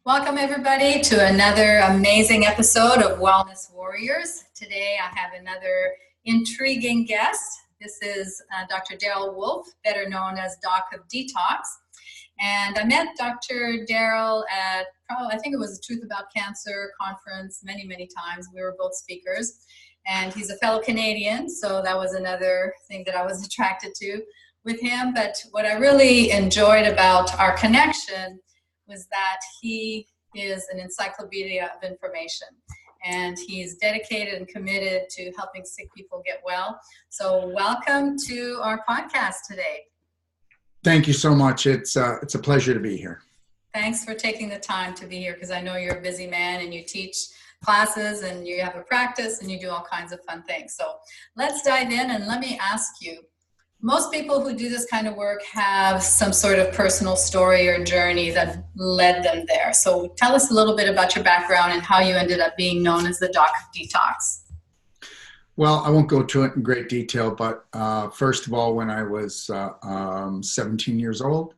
Welcome, everybody, to another amazing episode of Wellness Warriors. Today, I have another intriguing guest. This is Dr. Darrell Wolfe, better known as Doc of Detox. And I met Dr. Darrell at, I think it was the Truth About Cancer conference many, many times. We were both speakers. And he's a fellow Canadian, so that was another thing that I was attracted to with him. But what I really enjoyed about our connection was that he is an encyclopedia of information, and he's dedicated and committed to helping sick people get well. So welcome to our podcast today. Thank you so much. It's a pleasure to be here. Thanks for taking the time to be here, because I know you're a busy man and you teach classes and you have a practice and you do all kinds of fun things. So let's dive in, and let me ask you, most people who do this kind of work have some sort of personal story or journey that led them there. So tell us a little bit about your background and how you ended up being known as the Doc of Detox. Well, I won't go to it in great detail, but first of all, when I was 17 years old,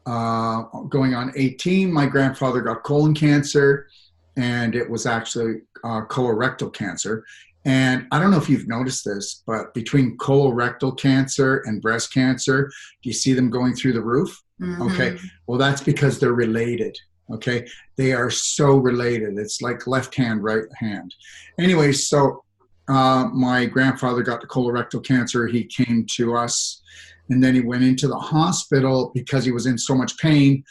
going on 18, my grandfather got colon cancer, and it was actually colorectal cancer. And I don't know if you've noticed this, but between colorectal cancer and breast cancer, do you see them going through the roof? Mm-hmm. Okay. Well, that's because they're related. Okay. They are so related. It's like left hand, right hand. Anyway, so my grandfather got the colorectal cancer. He came to us, and then he went into the hospital because he was in so much pain.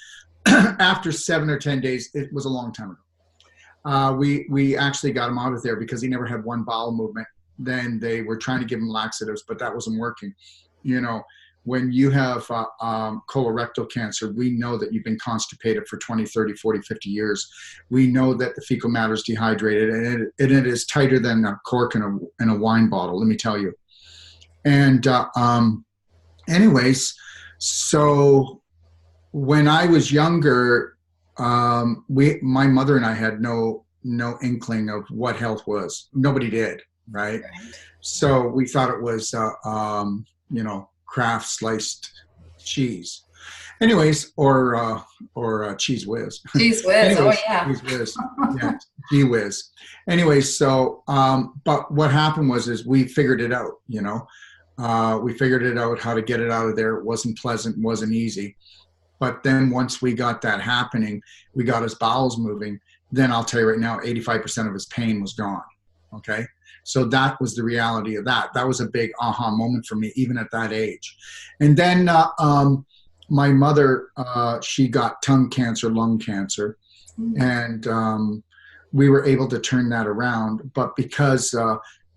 After 7 or 10 days, it was a long time ago. We actually got him out of there because he never had one bowel movement. Then they were trying to give him laxatives, but that wasn't working. You know, when you have colorectal cancer, we know that you've been constipated for 20, 30, 40, 50 years. We know that the fecal matter is dehydrated, and it is tighter than a cork in a wine bottle, let me tell you. And anyways, so when I was younger, my mother and I had no inkling of what health was. Nobody did, right? So we thought it was, Kraft sliced cheese. Anyways, or Cheese Whiz. Cheese Whiz, anyways, oh yeah. Cheese Whiz, yeah, Gee Whiz. Anyways, so, but what happened was we figured it out, we figured it out how to get it out of there. It wasn't pleasant, wasn't easy. But then once we got that happening, we got his bowels moving, then I'll tell you right now, 85% of his pain was gone, okay? So that was the reality of that. That was a big aha moment for me, even at that age. And then my mother, she got tongue cancer, lung cancer, and we were able to turn that around. But because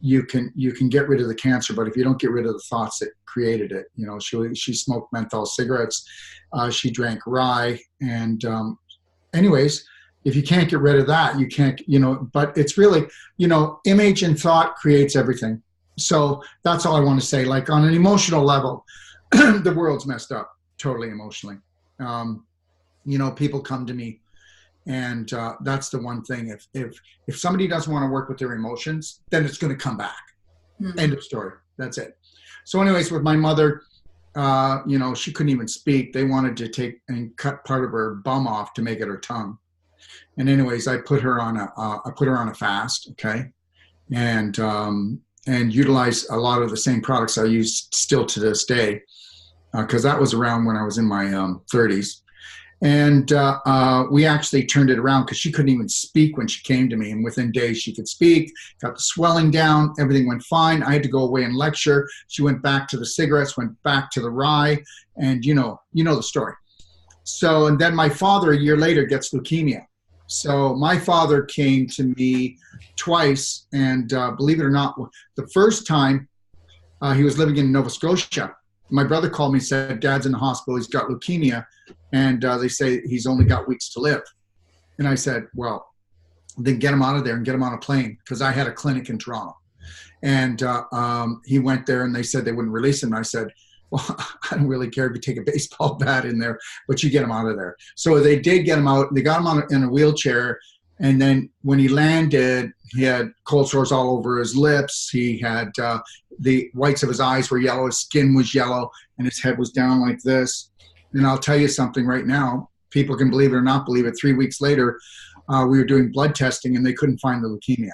you can get rid of the cancer, but if you don't get rid of the thoughts that created it, she smoked menthol cigarettes, she drank rye, and anyways, if you can't get rid of that, you can't, but it's really, image and thought creates everything. So that's all I want to say. Like on an emotional level, the world's messed up totally emotionally. People come to me, and that's the one thing. If somebody doesn't want to work with their emotions, then it's going to come back. Mm-hmm. End of story. That's it. So anyways, with my mother, she couldn't even speak. They wanted to take and cut part of her bum off to make it her tongue. And anyways, I put her on a fast, okay, and utilize a lot of the same products I use still to this day, because that was around when I was in my 30s. And we actually turned it around because she couldn't even speak when she came to me. And within days, she could speak, got the swelling down, everything went fine. I had to go away and lecture. She went back to the cigarettes, went back to the rye, and you know the story. So, and then my father, a year later, gets leukemia. So my father came to me twice, and believe it or not, the first time he was living in Nova Scotia. My brother called me and said, Dad's in the hospital, he's got leukemia, and they say he's only got weeks to live. And I said, well, then get him out of there and get him on a plane, because I had a clinic in Toronto. And he went there, and they said they wouldn't release him. And I said, well, I don't really care if you take a baseball bat in there, but you get him out of there. So they did get him out. They got him in a wheelchair. And then when he landed, he had cold sores all over his lips. He had the whites of his eyes were yellow. His skin was yellow, and his head was down like this. And I'll tell you something right now. people can believe it or not believe it, 3 weeks later, we were doing blood testing and they couldn't find the leukemia.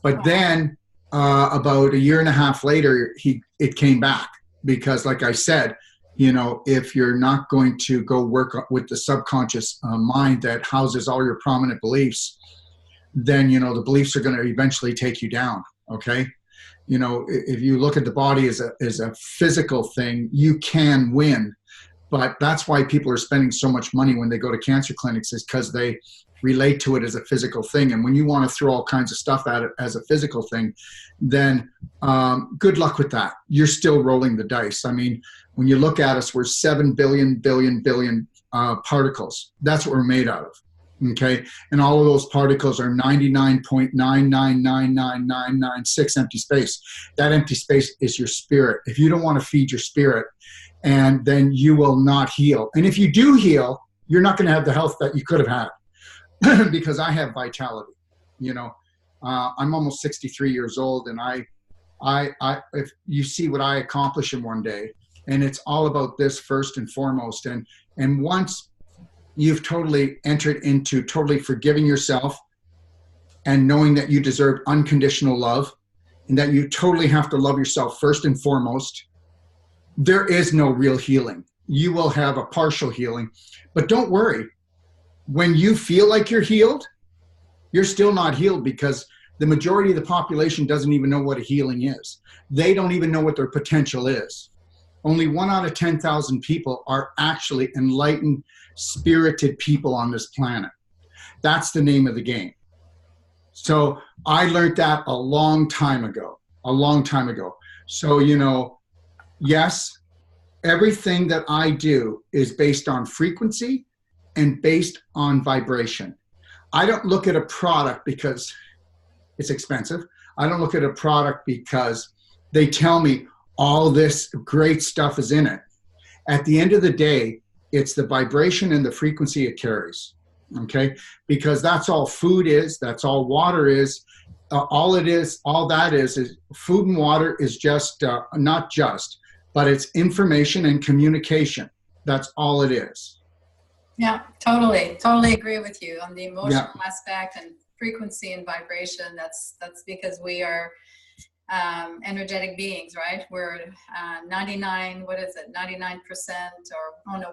But then about a year and a half later, it came back because, like I said, you know, if you're not going to go work with the subconscious mind that houses all your prominent beliefs, then, you know, the beliefs are going to eventually take you down. Okay. You know, if you look at the body as a physical thing, you can win. But that's why people are spending so much money when they go to cancer clinics, is because they relate to it as a physical thing. And when you want to throw all kinds of stuff at it as a physical thing, then good luck with that. You're still rolling the dice. I mean, when you look at us, we're 7 billion particles. That's what we're made out of. Okay. And all of those particles are 99.9999996 empty space. That empty space is your spirit. If you don't want to feed your spirit, and then you will not heal. And if you do heal, you're not going to have the health that you could have had. Because I have vitality. You know, I'm almost 63 years old, and if you see what I accomplish in one day, and it's all about this first and foremost. And once you've totally entered into totally forgiving yourself and knowing that you deserve unconditional love and that you totally have to love yourself first and foremost, there is no real healing. You will have a partial healing, but don't worry. When you feel like you're healed, you're still not healed, because the majority of the population doesn't even know what a healing is. They don't even know what their potential is. Only 1 out of 10,000 people are actually enlightened, spirited people on this planet. That's the name of the game. So I learned that a long time ago. So, you know, yes, everything that I do is based on frequency and based on vibration. I don't look at a product because it's expensive. I don't look at a product because they tell me all this great stuff is in it. At the end of the day, it's the vibration and the frequency it carries, okay? Because that's all food is, that's all water is, all that is food and water is just, not just, but it's information and communication. That's all it is. Yeah, totally agree with you on the emotional aspect and frequency and vibration. That's because we are energetic beings, right? We're 99%, or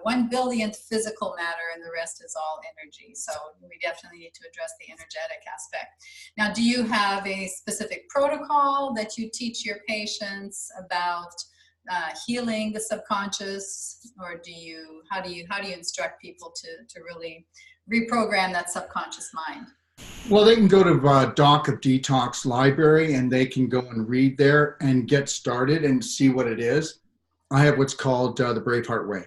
1 billionth physical matter, and the rest is all energy. So we definitely need to address the energetic aspect. Now, do you have a specific protocol that you teach your patients about healing the subconscious, or how do you instruct people to really reprogram that subconscious mind? Well, they can go to Doc of Detox library, and they can go and read there and get started and see what it is. I have what's called the Braveheart Way.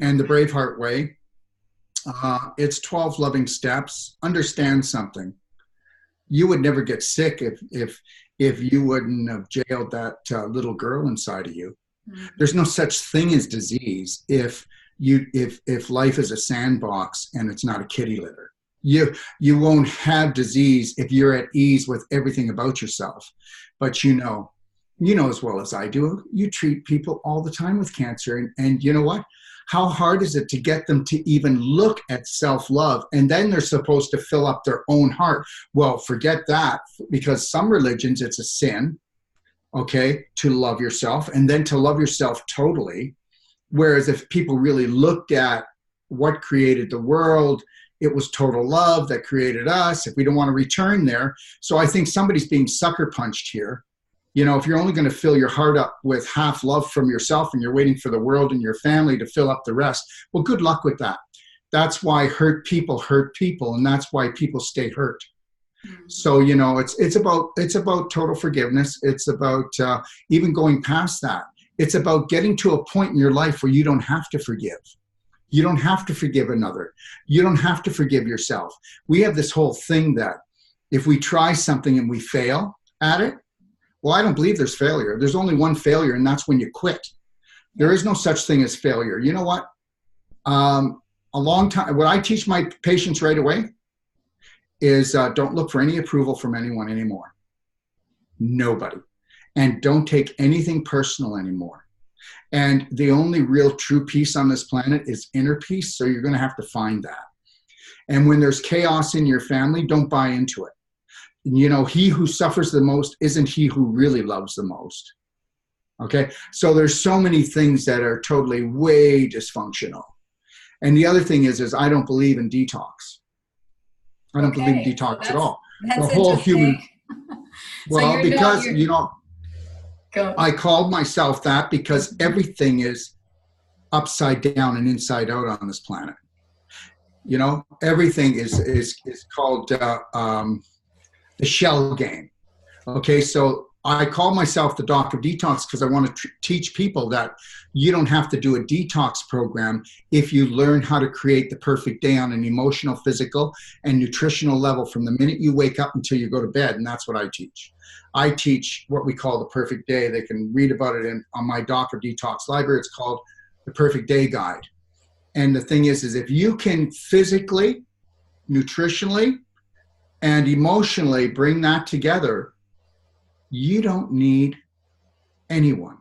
And the Braveheart Way, it's 12 loving steps. Understand something. You would never get sick if you wouldn't have jailed that little girl inside of you. Mm-hmm. There's no such thing as disease if life is a sandbox and it's not a kitty litter. You won't have disease if you're at ease with everything about yourself. But you know as well as I do, you treat people all the time with cancer. And you know what? How hard is it to get them to even look at self-love? And then they're supposed to fill up their own heart. Well, forget that, because some religions, it's a sin, okay, to love yourself and then to love yourself totally. Whereas if people really looked at what created the world, it was total love that created us. If we don't want to return there. So I think somebody's being sucker punched here. You know, if you're only going to fill your heart up with half love from yourself and you're waiting for the world and your family to fill up the rest, well, good luck with that. That's why hurt people, and that's why people stay hurt. So, you know, it's about total forgiveness. It's about even going past that. It's about getting to a point in your life where you don't have to forgive. You don't have to forgive another. You don't have to forgive yourself. We have this whole thing that if we try something and we fail at it, well, I don't believe there's failure. There's only one failure, and that's when you quit. There is no such thing as failure. You know what? A long time, what I teach my patients right away is don't look for any approval from anyone anymore. Nobody. And don't take anything personal anymore. And the only real true peace on this planet is inner peace. So you're going to have to find that. And when there's chaos in your family, don't buy into it. You know, he who suffers the most isn't he who really loves the most. Okay. So there's so many things that are totally way dysfunctional. And the other thing is I don't believe in detox. I don't believe in detox at all. That's the whole human. Well, so because, you know, I called myself that because everything is upside down and inside out on this planet. You know, everything is called the shell game. Okay, so I call myself the Doc of Detox because I want to teach people that you don't have to do a detox program if you learn how to create the perfect day on an emotional, physical, and nutritional level from the minute you wake up until you go to bed, and that's what I teach. I teach what we call the perfect day. They can read about it on my Doc of Detox library. It's called the Perfect Day Guide. And the thing is if you can physically, nutritionally, and emotionally bring that together, you don't need anyone.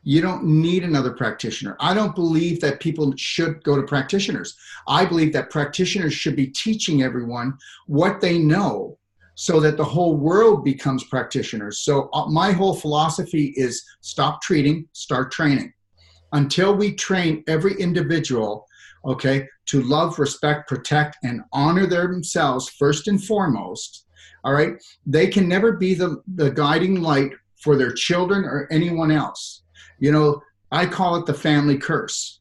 You don't need another practitioner. I don't believe that people should go to practitioners. I believe that practitioners should be teaching everyone what they know so that the whole world becomes practitioners. So my whole philosophy is stop treating, start training. Until we train every individual, okay, to love, respect, protect, and honor themselves first and foremost, all right, they can never be the guiding light for their children or anyone else. You know, I call it the family curse.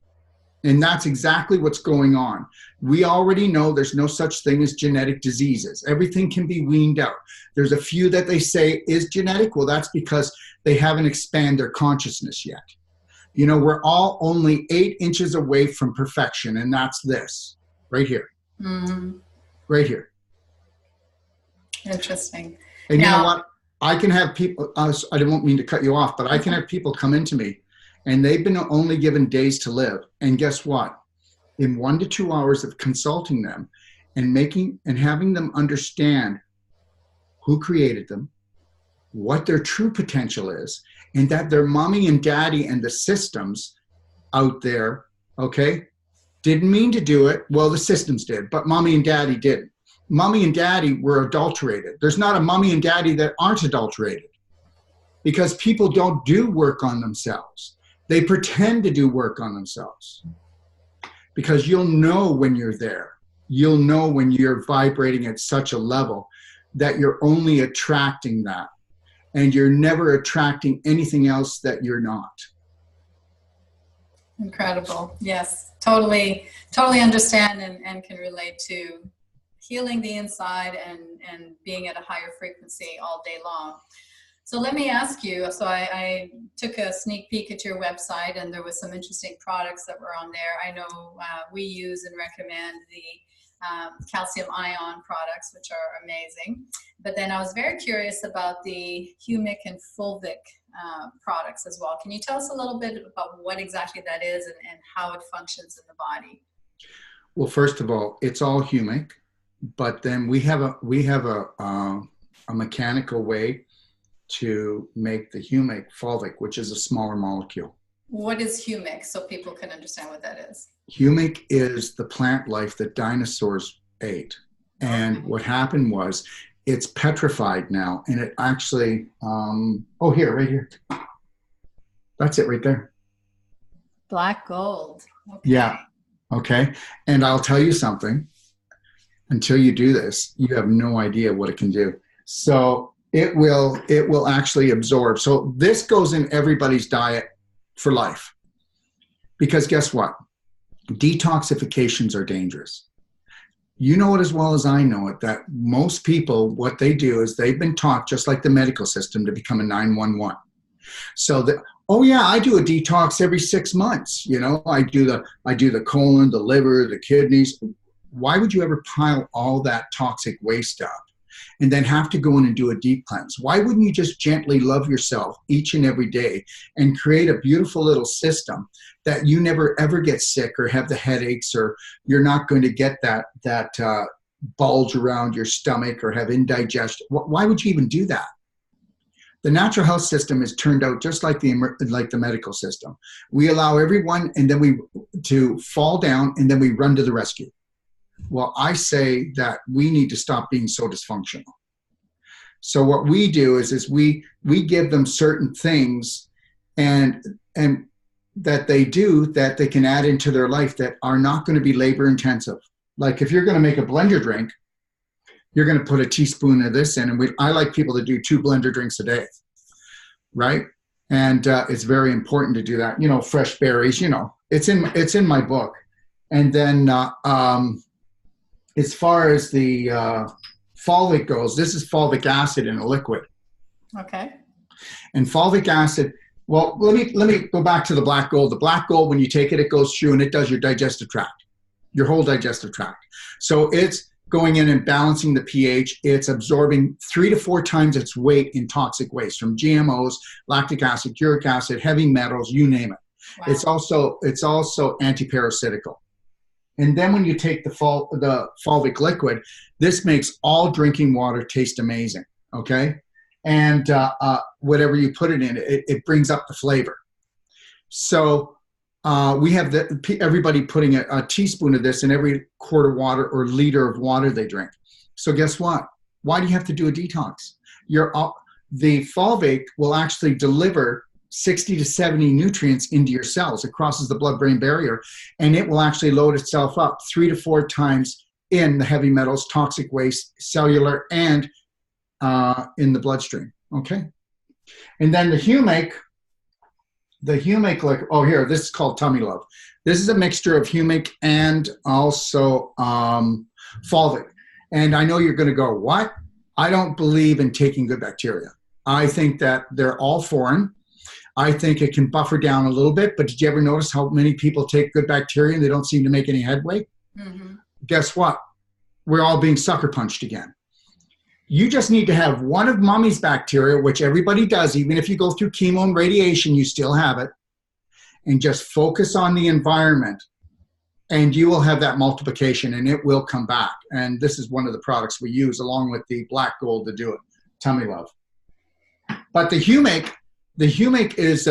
And that's exactly what's going on. We already know there's no such thing as genetic diseases. Everything can be weaned out. There's a few that they say is genetic. Well, that's because they haven't expanded their consciousness yet. You know, we're all only 8 inches away from perfection, and that's this right here. Mm-hmm. Right here. Interesting. And now, you know what? I can have people, I don't mean to cut you off, but I can have people come into me and they've been only given days to live. And guess what? In 1 to 2 hours of consulting them and having them understand who created them, what their true potential is, and that their mommy and daddy and the systems out there, okay, didn't mean to do it. Well, the systems did, but mommy and daddy didn't. Mommy and daddy were adulterated. There's not a mommy and daddy that aren't adulterated because people don't do work on themselves. They pretend to do work on themselves because you'll know when you're there. You'll know when you're vibrating at such a level that you're only attracting that and you're never attracting anything else that you're not. Incredible. Yes, totally understand and can relate to healing the inside and being at a higher frequency all day long. So let me ask you, so I took a sneak peek at your website and there was some interesting products that were on there. I know we use and recommend the calcium ion products, which are amazing. But then I was very curious about the humic and fulvic products as well. Can you tell us a little bit about what exactly that is and how it functions in the body? Well, first of all, it's all humic. But then we have a mechanical way to make the humic fulvic, which is a smaller molecule. What is humic, so people can understand what that is? Humic is the plant life that dinosaurs ate. And what happened was it's petrified now. And it actually, right here. That's it right there. Black gold. Okay. Yeah. Okay. And I'll tell you something. Until you do this, you have no idea what it can do. So it will actually absorb. So this goes in everybody's diet for life. Because guess what? Detoxifications are dangerous. You know it as well as I know it, that most people, what they do is they've been taught, just like the medical system, to become a 911. So oh yeah, I do a detox every 6 months. You know, I do the colon, the liver, the kidneys. Why would you ever pile all that toxic waste up and then have to go in and do a deep cleanse? Why wouldn't you just gently love yourself each and every day and create a beautiful little system that you never ever get sick or have the headaches, or you're not going to get that bulge around your stomach or have indigestion? Why would you even do that? The natural health system is turned out just like the medical system. We allow everyone and then to fall down and then we run to the rescue. Well, I say that we need to stop being so dysfunctional. So what we do is we give them certain things and that they do that they can add into their life that are not going to be labor intensive. Like if you're going to make a blender drink, you're going to put a teaspoon of this in, and I like people to do 2 blender drinks a day, right? And it's very important to do that. You know, fresh berries. You know, it's in my book. And then as far as the fulvic goes, this is fulvic acid in a liquid. Okay. And fulvic acid. Well, let me go back to the black gold. The black gold, when you take it, it goes through and it does your digestive tract, your whole digestive tract. So it's going in and balancing the pH. It's absorbing 3 to 4 times its weight in toxic waste from GMOs, lactic acid, uric acid, heavy metals, you name it. Wow. It's also antiparasitical. And then when you take the fulvic liquid, this makes all drinking water taste amazing, okay? And whatever you put it in, it brings up the flavor. So we have everybody putting a teaspoon of this in every quart of water or liter of water they drink. So guess what? Why do you have to do a detox? The fulvic will actually deliver 60 to 70 nutrients into your cells. It crosses the blood-brain barrier, and it will actually load itself up 3 to 4 times in the heavy metals, toxic waste, cellular, and in the bloodstream. Okay. And then the humic, like, oh, here, this is called Tummy Love. This is a mixture of humic and also fulvic. And I know you're going to go, what? I don't believe in taking good bacteria. I think that they're all foreign. I think it can buffer down a little bit, but did you ever notice how many people take good bacteria and they don't seem to make any headway? Mm-hmm. Guess what? We're all being sucker punched again. You just need to have one of mommy's bacteria, which everybody does. Even if you go through chemo and radiation, you still have it. And just focus on the environment. And you will have that multiplication and it will come back. And this is one of the products we use along with the black gold to do it. Tummy Love. But the humic is,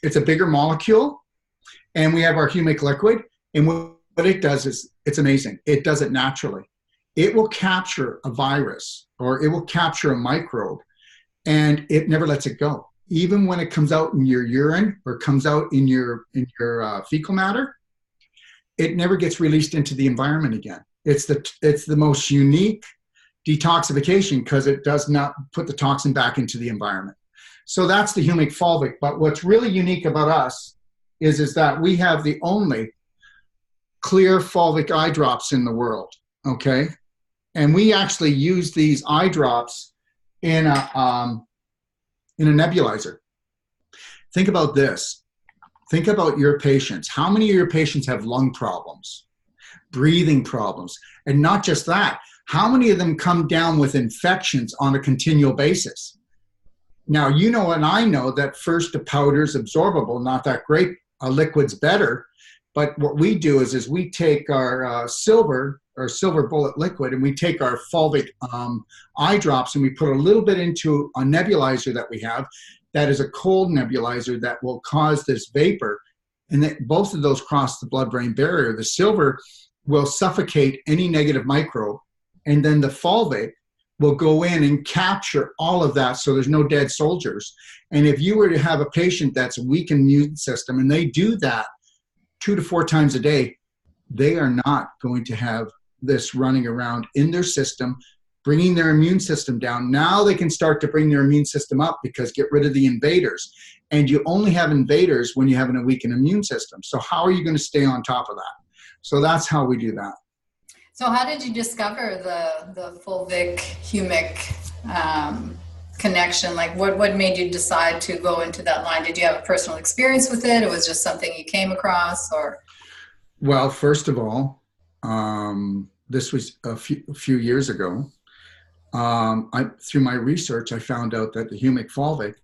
it's a bigger molecule. And we have our humic liquid. And what it does is, it's amazing. It does it naturally. It will capture a virus or it will capture a microbe and it never lets it go. Even when it comes out in your urine or comes out in your fecal matter, it never gets released into the environment again. It's the most unique detoxification because it does not put the toxin back into the environment. So that's the humic fulvic. But what's really unique about us is that we have the only clear fulvic eye drops in the world. Okay. And we actually use these eye drops in a nebulizer. Think about this. Think about your patients. How many of your patients have lung problems, breathing problems? And not just that, how many of them come down with infections on a continual basis? Now, you know and I know that first, the powder's absorbable, not that great. A liquid's better. But what we do is we take our silver bullet liquid and we take our fulvic eye drops and we put a little bit into a nebulizer that we have that is a cold nebulizer that will cause this vapor. And that both of those cross the blood-brain barrier. The silver will suffocate any negative microbe, and then the fulvic will go in and capture all of that so there's no dead soldiers. And if you were to have a patient that's a weak immune system and they do that 2 to 4 times a day, they are not going to have this running around in their system, bringing their immune system down. Now they can start to bring their immune system up because get rid of the invaders. And you only have invaders when you have a weakened immune system. So how are you going to stay on top of that? So that's how we do that. So how did you discover the fulvic humic connection? Like what made you decide to go into that line? Did you have a personal experience with it? It was just something you came across, or? Well, first of all, this was a few years ago. Through my research, I found out that the humic fulvic,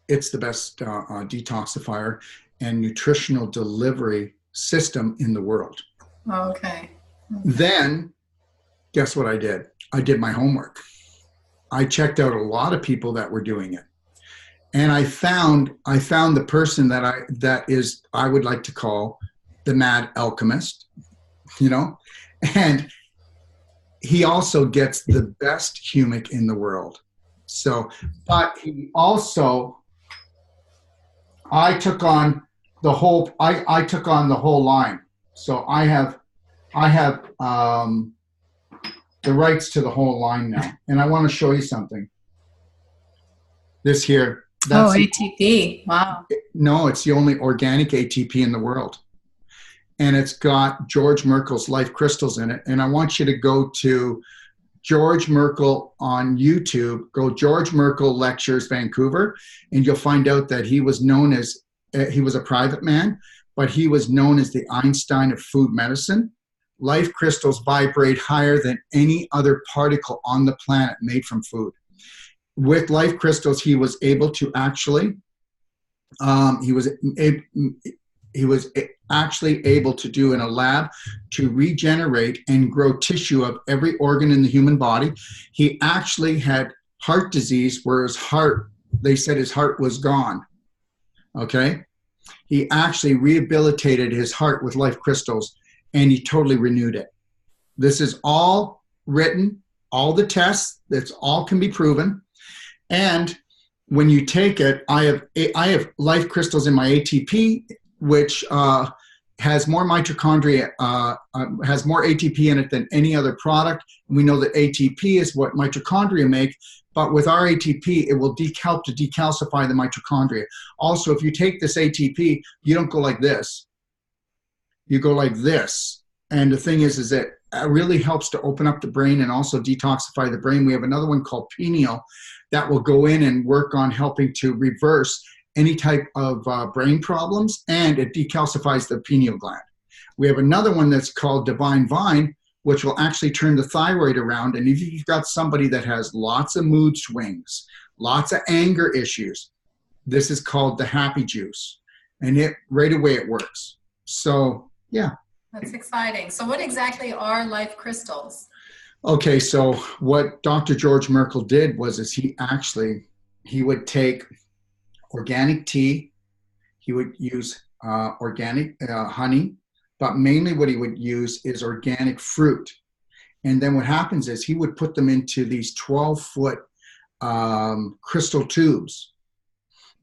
it's the best detoxifier and nutritional delivery system in the world. Okay. Then, guess what I did? I did my homework. I checked out a lot of people that were doing it. And I found the person that I would like to call the mad alchemist, you know, and he also gets the best humic in the world. So, but he also, I took on the whole line. So I have the rights to the whole line now. And I want to show you something. This here. That's ATP. Wow. No, it's the only organic ATP in the world. And it's got George Merkel's life crystals in it. And I want you to go to George Merkel on YouTube. Go George Merkel Lectures Vancouver, and you'll find out that he was known as, he was a private man, but he was known as the Einstein of food medicine. Life crystals vibrate higher than any other particle on the planet made from food. With life crystals, he was able to actually, he was actually able to do in a lab to regenerate and grow tissue of every organ in the human body. He actually had heart disease where his heart, they said his heart was gone. Okay. He actually rehabilitated his heart with life crystals, and he totally renewed it. This is all written, all the tests, that's all can be proven. And when you take it, I have life crystals in my ATP, which has more mitochondria, has more ATP in it than any other product. We know that ATP is what mitochondria make, but with our ATP, it will help to decalcify the mitochondria. Also, if you take this ATP, you don't go like this. You go like this. And the thing is that it really helps to open up the brain and also detoxify the brain. We have another one called pineal that will go in and work on helping to reverse any type of brain problems, and it decalcifies the pineal gland. We have another one that's called Divine Vine, which will actually turn the thyroid around. And if you've got somebody that has lots of mood swings, lots of anger issues, this is called the happy juice. And it right away it works. So, yeah. That's exciting. So what exactly are life crystals? Okay, so what Dr. George Merkel did was he would take organic tea, he would use organic honey, but mainly what he would use is organic fruit. And then what happens is he would put them into these 12-foot crystal tubes,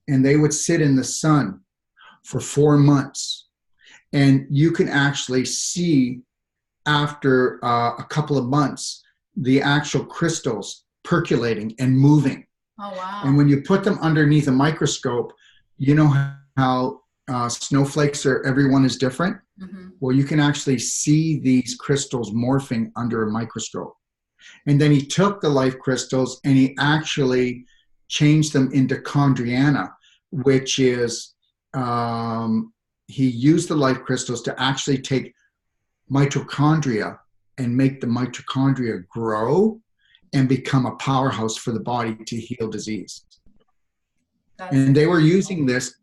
and they would sit in the sun for 4 months. And you can actually see after a couple of months the actual crystals percolating and moving. Oh, wow. And when you put them underneath a microscope, you know how snowflakes are, everyone is different? Mm-hmm. Well, you can actually see these crystals morphing under a microscope. And then he took the life crystals and he actually changed them into chondriana, which is, he used the life crystals to actually take mitochondria and make the mitochondria grow and become a powerhouse for the body to heal disease. And they were using this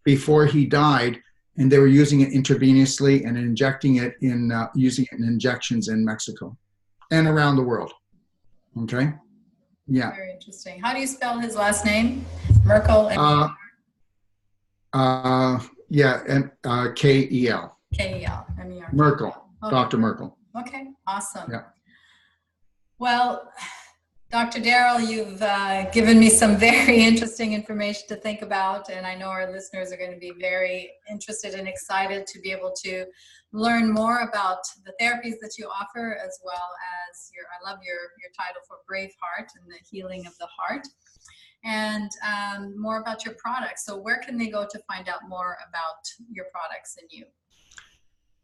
before he died, and they were using it intravenously and injecting it in, using it in injections in Mexico and around the world. Okay? Yeah. Very interesting. How do you spell his last name? Merkel? Yeah, and K-E-L. K-E-L. M-E-R. Merkel. Okay. Dr. Merkel. Okay, awesome. Yeah. Well, Dr. Darrell, you've given me some very interesting information to think about, and I know our listeners are going to be very interested and excited to be able to learn more about the therapies that you offer, as well as I love your title for Brave Heart and the healing of the heart, and more about your products. So where can they go to find out more about your products and you?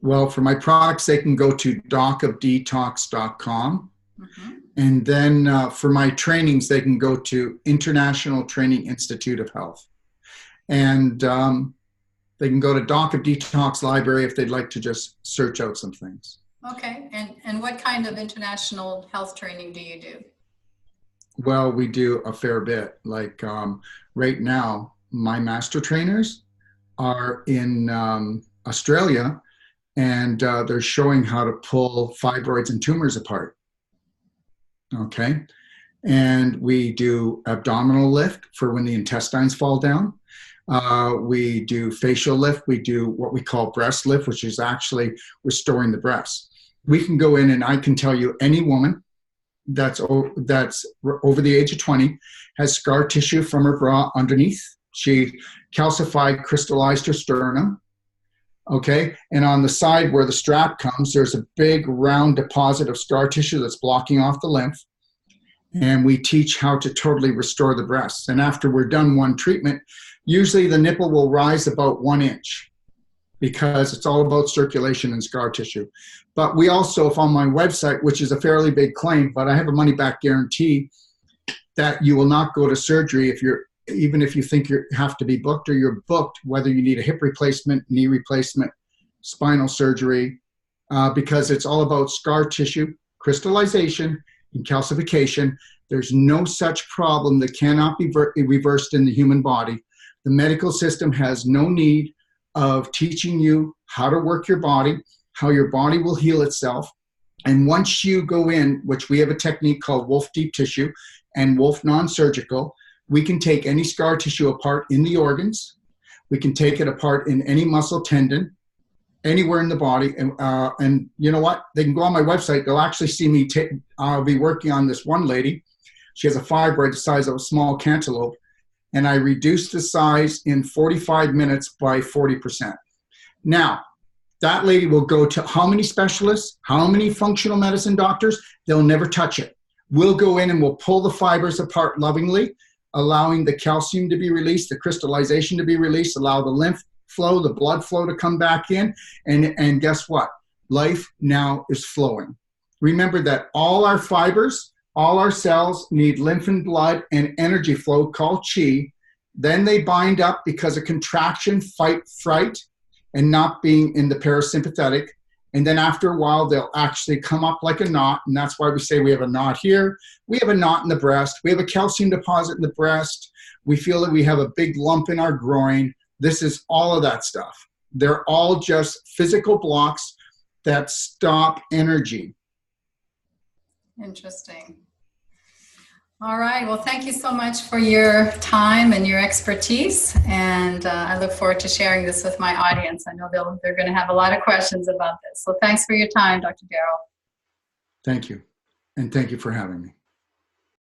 Well, for my products, they can go to docofdetox.com. Mm-hmm. And then for my trainings, they can go to International Training Institute of Health. And they can go to Doc of Detox Library if they'd like to just search out some things. Okay. And what kind of international health training do you do? Well, we do a fair bit. Like right now, my master trainers are in Australia, and they're showing how to pull fibroids and tumors apart. Okay. And we do abdominal lift for when the intestines fall down. We do facial lift. We do what we call breast lift, which is actually restoring the breasts. We can go in and I can tell you any woman that's over the age of 20 has scar tissue from her bra underneath. She calcified, crystallized her sternum. Okay, and on the side where the strap comes, there's a big round deposit of scar tissue that's blocking off the lymph. And we teach how to totally restore the breasts. And after we're done one treatment, usually the nipple will rise about 1 inch because it's all about circulation and scar tissue. But we also, if on my website, which is a fairly big claim, but I have a money back guarantee that you will not go to surgery even if you think you have to be booked or you're booked, whether you need a hip replacement, knee replacement, spinal surgery, because it's all about scar tissue, crystallization, and calcification. There's no such problem that cannot be reversed in the human body. The medical system has no need of teaching you how to work your body, how your body will heal itself. And once you go in, which we have a technique called Wolfe Deep Tissue and Wolfe Non-Surgical, we can take any scar tissue apart in the organs. We can take it apart in any muscle tendon, anywhere in the body. And you know what? They can go on my website. They'll actually see me. I'll be working on this one lady. She has a fibroid the size of a small cantaloupe. And I reduced the size in 45 minutes by 40%. Now, that lady will go to how many specialists, how many functional medicine doctors? They'll never touch it. We'll go in and we'll pull the fibers apart lovingly, allowing the calcium to be released, the crystallization to be released, allow the lymph flow, the blood flow to come back in. And guess what? Life now is flowing. Remember that all our fibers, all our cells need lymph and blood and energy flow called chi. Then they bind up because of contraction, fight, fright, and not being in the parasympathetic. And then after a while, they'll actually come up like a knot. And that's why we say we have a knot here. We have a knot in the breast. We have a calcium deposit in the breast. We feel that we have a big lump in our groin. This is all of that stuff. They're all just physical blocks that stop energy. Interesting. All right. Well, thank you so much for your time and your expertise. And I look forward to sharing this with my audience. I know they're going to have a lot of questions about this. So thanks for your time, Dr. Darrell. Thank you. And thank you for having me.